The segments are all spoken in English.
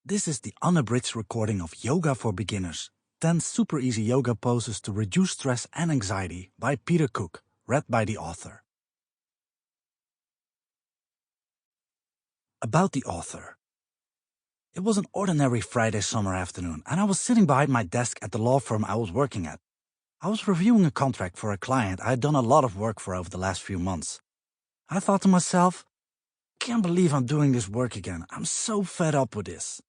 This is the unabridged recording of Yoga for Beginners, 10 super easy yoga poses to reduce stress and anxiety by Peter Cook, read by the author. About the author. It was an ordinary Friday summer afternoon, and I was sitting behind my desk at the law firm I was working at. I was reviewing a contract for a client I had done a lot of work for over the last few months. I thought to myself, can't believe I'm doing this work again. I'm so fed up with this.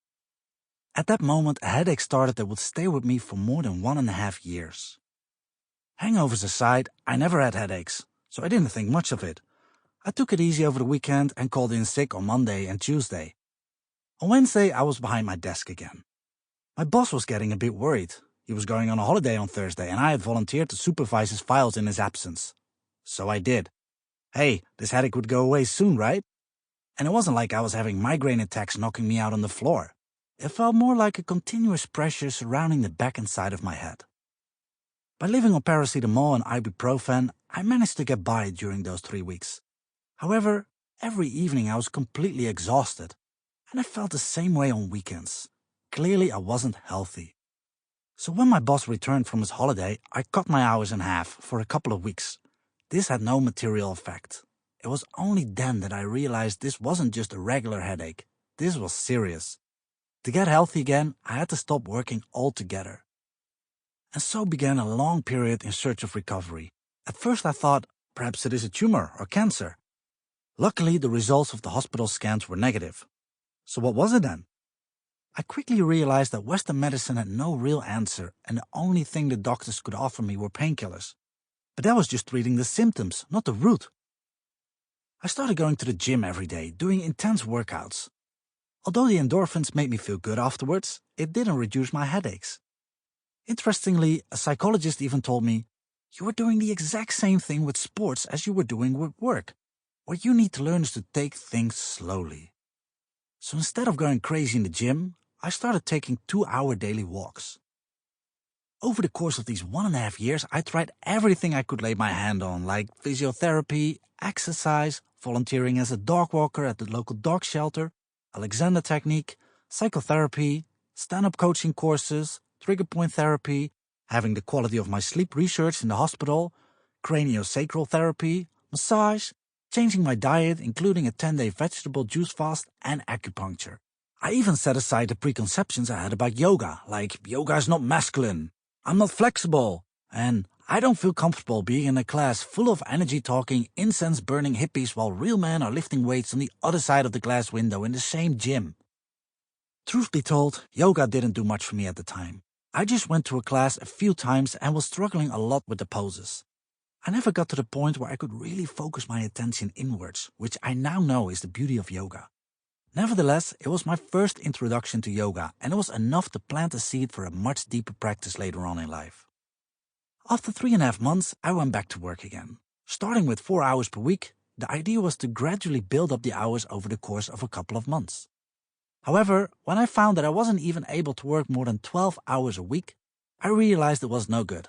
At that moment, a headache started that would stay with me for more than 1.5 years. Hangovers aside, I never had headaches, so I didn't think much of it. I took it easy over the weekend and called in sick on Monday and Tuesday. On Wednesday, I was behind my desk again. My boss was getting a bit worried. He was going on a holiday on Thursday, and I had volunteered to supervise his files in his absence. So I did. Hey, this headache would go away soon, right? And it wasn't like I was having migraine attacks knocking me out on the floor. It felt more like a continuous pressure surrounding the back and side of my head. By living on paracetamol and ibuprofen, I managed to get by during those 3 weeks. However, every evening I was completely exhausted, and I felt the same way on weekends. Clearly I wasn't healthy. So when my boss returned from his holiday, I cut my hours in half for a couple of weeks. This had no material effect. It was only then that I realized this wasn't just a regular headache. This was serious. To get healthy again, I had to stop working altogether. And so began a long period in search of recovery. At first I thought, perhaps it is a tumor or cancer. Luckily, the results of the hospital scans were negative. So what was it then? I quickly realized that Western medicine had no real answer, and the only thing the doctors could offer me were painkillers. But that was just treating the symptoms, not the root. I started going to the gym every day, doing intense workouts. Although the endorphins made me feel good afterwards, it didn't reduce my headaches. Interestingly, a psychologist even told me, "You are doing the exact same thing with sports as you were doing with work. What you need to learn is to take things slowly." So instead of going crazy in the gym, I started taking 2-hour daily walks. Over the course of these 1.5 years, I tried everything I could lay my hand on, like physiotherapy, exercise, volunteering as a dog walker at the local dog shelter, Alexander technique, psychotherapy, stand-up coaching courses, trigger point therapy, having the quality of my sleep research in the hospital, craniosacral therapy, massage, changing my diet, including a 10-day vegetable juice fast, and acupuncture. I even set aside the preconceptions I had about yoga, like yoga is not masculine, I'm not flexible, and I don't feel comfortable being in a class full of energy-talking, incense-burning hippies while real men are lifting weights on the other side of the glass window in the same gym. Truth be told, yoga didn't do much for me at the time. I just went to a class a few times and was struggling a lot with the poses. I never got to the point where I could really focus my attention inwards, which I now know is the beauty of yoga. Nevertheless, it was my first introduction to yoga, and it was enough to plant a seed for a much deeper practice later on in life. After 3.5 months, I went back to work again. Starting with 4 hours per week, the idea was to gradually build up the hours over the course of a couple of months. However, when I found that I wasn't even able to work more than 12 hours a week, I realized it was no good.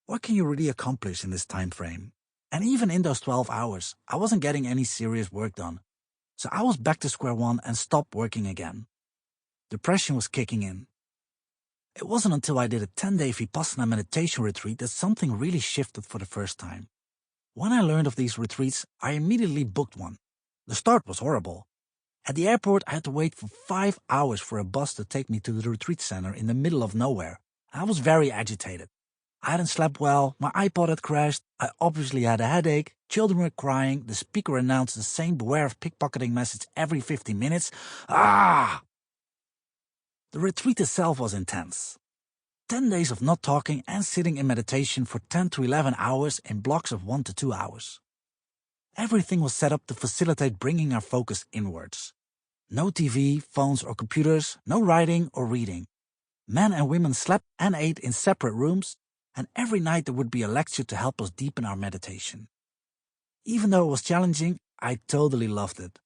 What can you really accomplish in this time frame? And even in those 12 hours, I wasn't getting any serious work done. So I was back to square one and stopped working again. Depression was kicking in. It wasn't until I did a 10-day Vipassana meditation retreat that something really shifted for the first time. When I learned of these retreats, I immediately booked one. The start was horrible. At the airport, I had to wait for 5 hours for a bus to take me to the retreat center in the middle of nowhere. I was very agitated. I hadn't slept well, my iPod had crashed, I obviously had a headache, children were crying, the speaker announced the same beware of pickpocketing message every 15 minutes. Ah! The retreat itself was intense. 10 days of not talking and sitting in meditation for 10 to 11 hours in blocks of 1 to 2 hours. Everything was set up to facilitate bringing our focus inwards. No TV, phones or computers, no writing or reading. Men and women slept and ate in separate rooms, and every night there would be a lecture to help us deepen our meditation. Even though it was challenging, I totally loved it.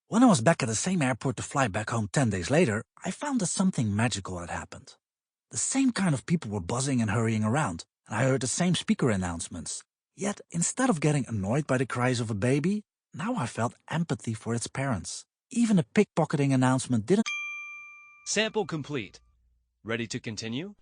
When I was back at the same airport to fly back home 10 days later, I found that something magical had happened. The same kind of people were buzzing and hurrying around, and I heard the same speaker announcements. Yet, instead of getting annoyed by the cries of a baby, now I felt empathy for its parents. Even a pickpocketing announcement didn't Sample complete. Ready to continue?